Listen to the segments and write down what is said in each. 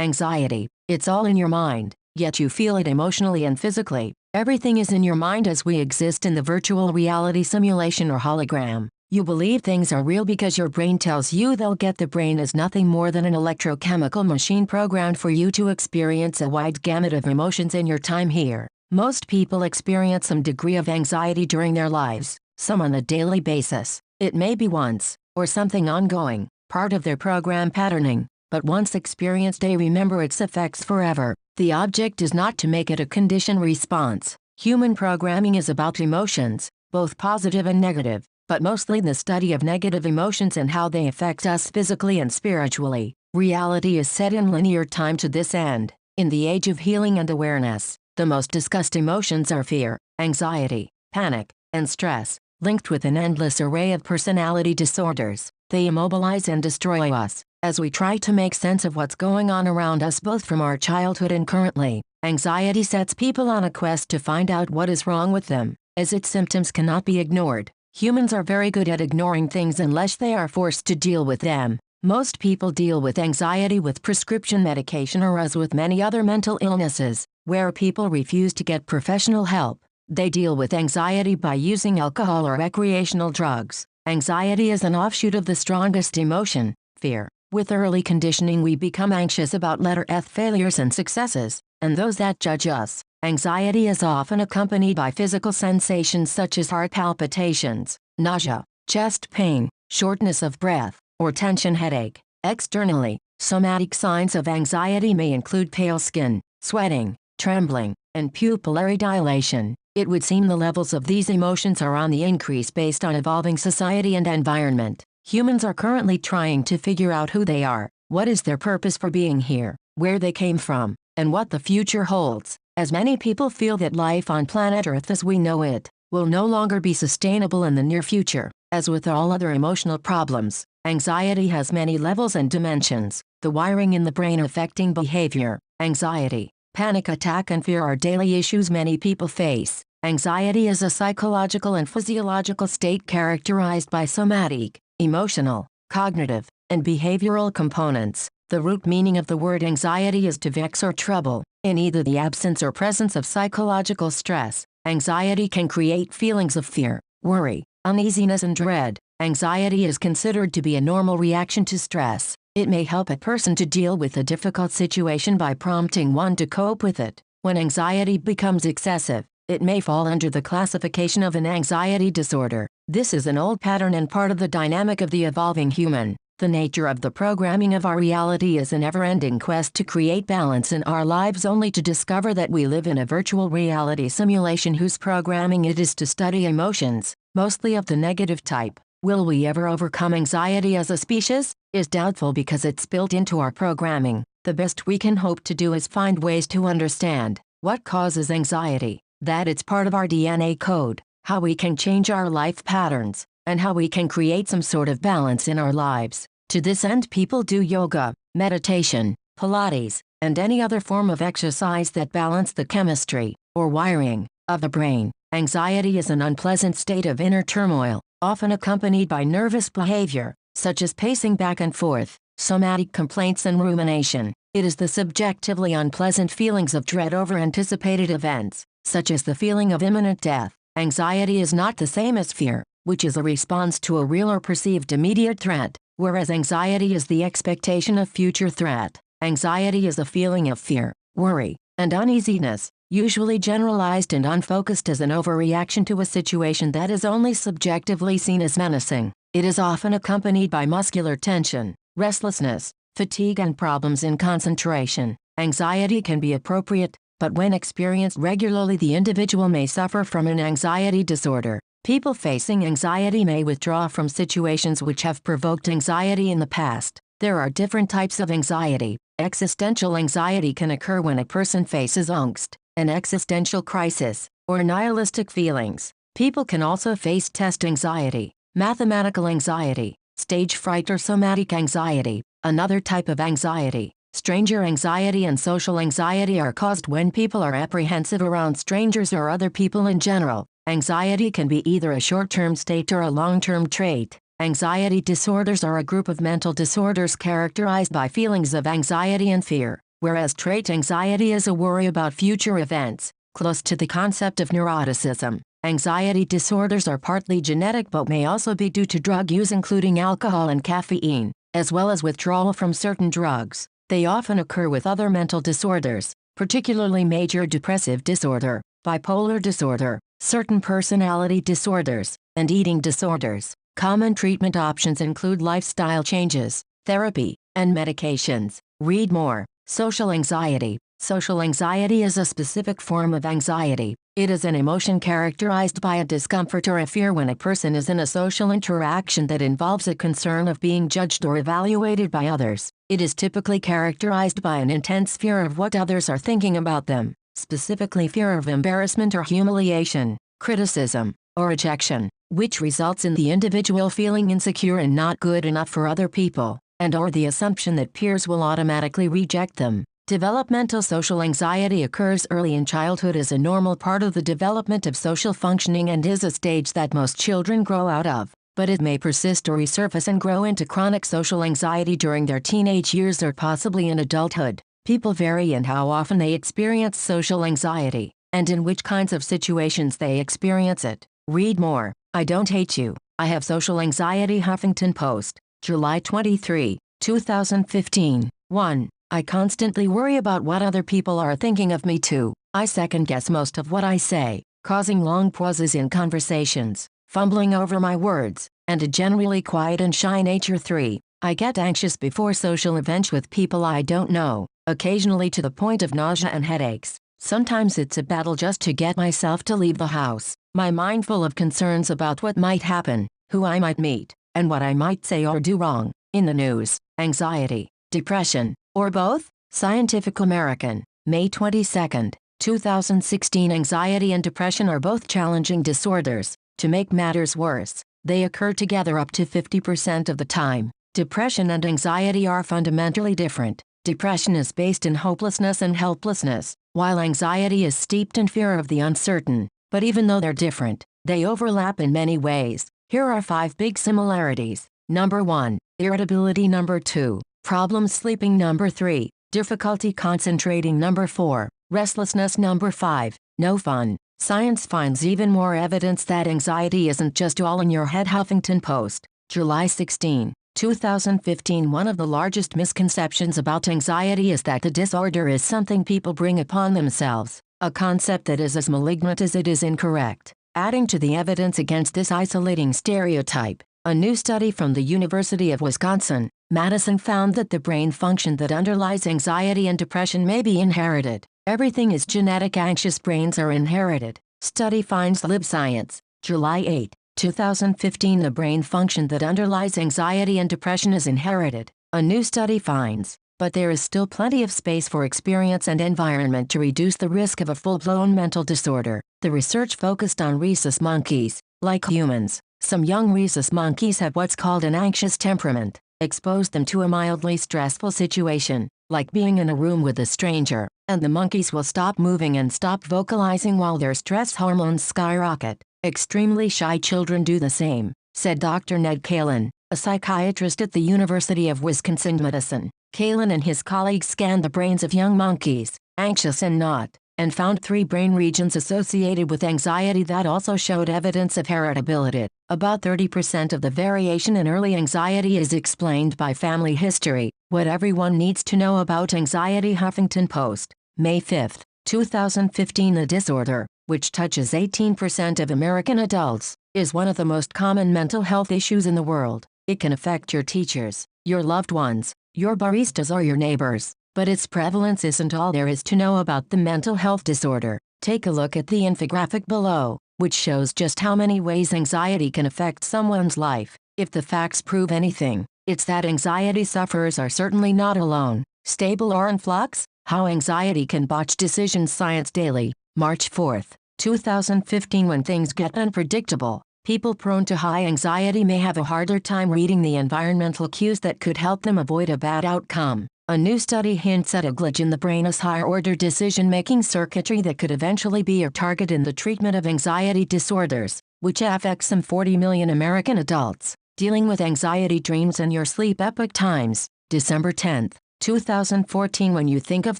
Anxiety. It's all in your mind, yet you feel it emotionally and physically. Everything is in your mind as we exist in the virtual reality simulation or hologram. You believe things are real because your brain tells you they'll get. The brain is nothing more than an electrochemical machine programmed for you to experience a wide gamut of emotions in your time here. Most people experience some degree of anxiety during their lives, some on a daily basis. It may be once, or something ongoing, part of their program patterning, but once experienced they remember its effects forever. The object is not to make it a conditioned response. Human programming is about emotions, both positive and negative, but mostly the study of negative emotions and how they affect us physically and spiritually. Reality is set in linear time to this end. In the age of healing and awareness, the most discussed emotions are fear, anxiety, panic, and stress, linked with an endless array of personality disorders. They immobilize and destroy us. As we try to make sense of what's going on around us both from our childhood and currently, anxiety sets people on a quest to find out what is wrong with them, as its symptoms cannot be ignored. Humans are very good at ignoring things unless they are forced to deal with them. Most people deal with anxiety with prescription medication or as with many other mental illnesses, where people refuse to get professional help. They deal with anxiety by using alcohol or recreational drugs. Anxiety is an offshoot of the strongest emotion, fear. With early conditioning we become anxious about letter F failures and successes, and those that judge us. Anxiety is often accompanied by physical sensations such as heart palpitations, nausea, chest pain, shortness of breath, or tension headache. Externally, somatic signs of anxiety may include pale skin, sweating, trembling, and pupillary dilation. It would seem the levels of these emotions are on the increase based on evolving society and environment. Humans are currently trying to figure out who they are, what is their purpose for being here, where they came from, and what the future holds, as many people feel that life on planet Earth as we know it will no longer be sustainable in the near future. As with all other emotional problems, anxiety has many levels and dimensions, the wiring in the brain affecting behavior. Anxiety, panic attack and fear are daily issues many people face. Anxiety is a psychological and physiological state characterized by somatic, emotional, cognitive, and behavioral components. The root meaning of the word anxiety is to vex or trouble. In either the absence or presence of psychological stress, anxiety can create feelings of fear, worry, uneasiness and dread. Anxiety is considered to be a normal reaction to stress. It may help a person to deal with a difficult situation by prompting one to cope with it. When anxiety becomes excessive, it may fall under the classification of an anxiety disorder. This is an old pattern and part of the dynamic of the evolving human. The nature of the programming of our reality is a never-ending quest to create balance in our lives only to discover that we live in a virtual reality simulation whose programming it is to study emotions, mostly of the negative type. Will we ever overcome anxiety as a species? Is doubtful because it's built into our programming. The best we can hope to do is find ways to understand what causes anxiety, that it's part of our DNA code, how we can change our life patterns, and how we can create some sort of balance in our lives. To this end people do yoga, meditation, Pilates, and any other form of exercise that balance the chemistry, or wiring, of the brain. Anxiety is an unpleasant state of inner turmoil, often accompanied by nervous behavior, such as pacing back and forth, somatic complaints and rumination. It is the subjectively unpleasant feelings of dread over anticipated events, such as the feeling of imminent death. Anxiety is not the same as fear, which is a response to a real or perceived immediate threat, whereas anxiety is the expectation of future threat. Anxiety is a feeling of fear, worry, and uneasiness, usually generalized and unfocused as an overreaction to a situation that is only subjectively seen as menacing. It is often accompanied by muscular tension, restlessness, fatigue and problems in concentration. Anxiety can be appropriate, but when experienced regularly the individual may suffer from an anxiety disorder. People facing anxiety may withdraw from situations which have provoked anxiety in the past. There are different types of anxiety. Existential anxiety can occur when a person faces angst, an existential crisis, or nihilistic feelings. People can also face test anxiety, mathematical anxiety, stage fright or somatic anxiety. Another type of anxiety, stranger anxiety and social anxiety are caused when people are apprehensive around strangers or other people in general. Anxiety can be either a short-term state or a long-term trait. Anxiety disorders are a group of mental disorders characterized by feelings of anxiety and fear. whereas trait anxiety is a worry about future events, close to the concept of neuroticism. Anxiety disorders are partly genetic but may also be due to drug use including alcohol and caffeine, as well as withdrawal from certain drugs. They often occur with other mental disorders, particularly major depressive disorder, bipolar disorder, certain personality disorders, and eating disorders. Common treatment options include lifestyle changes, therapy, and medications. Read more. Social anxiety. Social anxiety is a specific form of anxiety. It is an emotion characterized by a discomfort or a fear when a person is in a social interaction that involves a concern of being judged or evaluated by others. It is typically characterized by an intense fear of what others are thinking about them, specifically fear of embarrassment or humiliation, criticism, or rejection, which results in the individual feeling insecure and not good enough for other people, and/or the assumption that peers will automatically reject them. Developmental social anxiety occurs early in childhood as a normal part of the development of social functioning and is a stage that most children grow out of, but it may persist or resurface and grow into chronic social anxiety during their teenage years or possibly in adulthood. People vary in how often they experience social anxiety, and in which kinds of situations they experience it. Read more. I Don't Hate You. I Have Social Anxiety. Huffington Post, July 23, 2015. 1. I constantly worry about what other people are thinking of me. 2. I second-guess most of what I say, causing long pauses in conversations, fumbling over my words, and a generally quiet and shy nature. 3. I get anxious before social events with people I don't know, occasionally to the point of nausea and headaches. Sometimes it's a battle just to get myself to leave the house. My mind full of concerns about what might happen, who I might meet, and what I might say or do wrong. In the news, anxiety, depression, or both? Scientific American, May 22, 2016. Anxiety and depression are both challenging disorders. To make matters worse, they occur together up to 50% of the time. Depression and anxiety are fundamentally different. Depression is based in hopelessness and helplessness, while anxiety is steeped in fear of the uncertain. But even though they're different, they overlap in many ways. Here are 5 big similarities. Number 1, irritability. Number 2, problem sleeping. Number 3, difficulty concentrating. Number 4, restlessness. Number 5, no fun. Science finds even more evidence that anxiety isn't just all in your head. Huffington Post, July 16, 2015. One of the largest misconceptions about anxiety is that the disorder is something people bring upon themselves, a concept that is as malignant as it is incorrect. Adding to the evidence against this isolating stereotype, a new study from the University of Wisconsin, Madison found that the brain function that underlies anxiety and depression may be inherited. Everything is genetic. Anxious brains are inherited. Study finds. LibScience, July 8, 2015. The brain function that underlies anxiety and depression is inherited, a new study finds, but there is still plenty of space for experience and environment to reduce the risk of a full-blown mental disorder. The research focused on rhesus monkeys. Like humans, some young rhesus monkeys have what's called an anxious temperament. Expose them to a mildly stressful situation, like being in a room with a stranger, and the monkeys will stop moving and stop vocalizing while their stress hormones skyrocket. Extremely shy children do the same, said Dr. Ned Kalin, a psychiatrist at the University of Wisconsin-Madison. Kalin and his colleagues scanned the brains of young monkeys, anxious and not, and found 3 brain regions associated with anxiety that also showed evidence of heritability. About 30% of the variation in early anxiety is explained by family history. What everyone needs to know about anxiety. Huffington Post, May 5, 2015. The disorder, which touches 18% of American adults, is one of the most common mental health issues in the world. It can affect your teachers, your loved ones, your baristas, or your neighbors. But its prevalence isn't all there is to know about the mental health disorder. Take a look at the infographic below, which shows just how many ways anxiety can affect someone's life. If the facts prove anything, it's that anxiety sufferers are certainly not alone, stable or in flux. How anxiety can botch decisions. Science Daily, March 4, 2015. When things get unpredictable, people prone to high anxiety may have a harder time reading the environmental cues that could help them avoid a bad outcome. A new study hints at a glitch in the brain's higher-order decision-making circuitry that could eventually be a target in the treatment of anxiety disorders, which affects some 40 million American adults. Dealing with Anxiety, Dreams and Your Sleep. Epoch Times, December 10, 2014. When you think of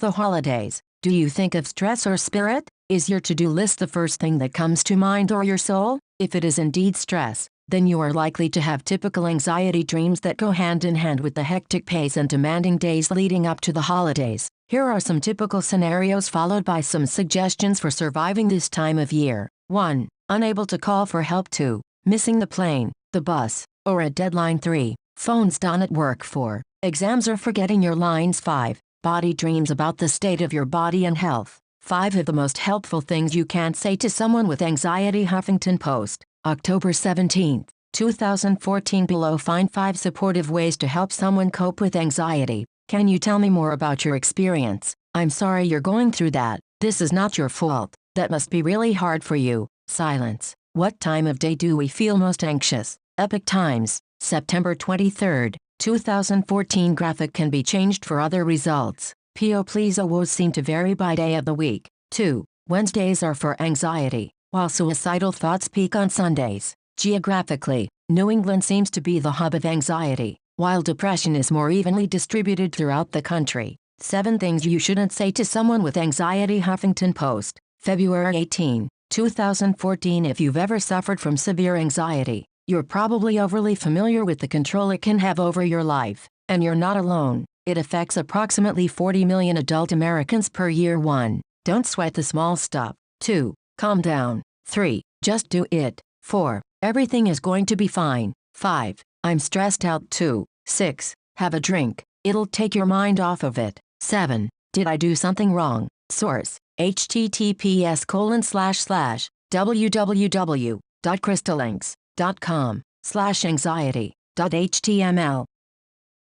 the holidays, do you think of stress or spirit? Is your to-do list the first thing that comes to mind, or your soul? If it is indeed stress, then you are likely to have typical anxiety dreams that go hand in hand with the hectic pace and demanding days leading up to the holidays. Here are some typical scenarios followed by some suggestions for surviving this time of year. 1. Unable to call for help. 2. Missing the plane, the bus, or a deadline. 3. Phones done at work. 4. Exams or forgetting your lines. 5. Body dreams about the state of your body and health. 5 of the most helpful things you can't say to someone with anxiety. Huffington Post, October 17, 2014. Below, find 5 supportive ways to help someone cope with anxiety. Can you tell me more about your experience? I'm sorry you're going through that. This is not your fault. That must be really hard for you. Silence. What time of day do we feel most anxious? Epic Times, September 23, 2014. Graphic can be changed for other results. Please woes seem to vary by day of the week. 2. Wednesdays are for anxiety, while suicidal thoughts peak on Sundays. Geographically, New England seems to be the hub of anxiety, while depression is more evenly distributed throughout the country. 7 things you shouldn't say to someone with anxiety. Huffington Post, February 18, 2014. If you've ever suffered from severe anxiety, you're probably overly familiar with the control it can have over your life, and you're not alone. It affects approximately 40 million adult Americans per year. 1. Don't sweat the small stuff. 2. Calm down. 3. Just do it. 4. Everything is going to be fine. 5. I'm stressed out too. 6. Have a drink. It'll take your mind off of it. 7. Did I do something wrong? Source: https://www.crystalinks.com/anxiety.html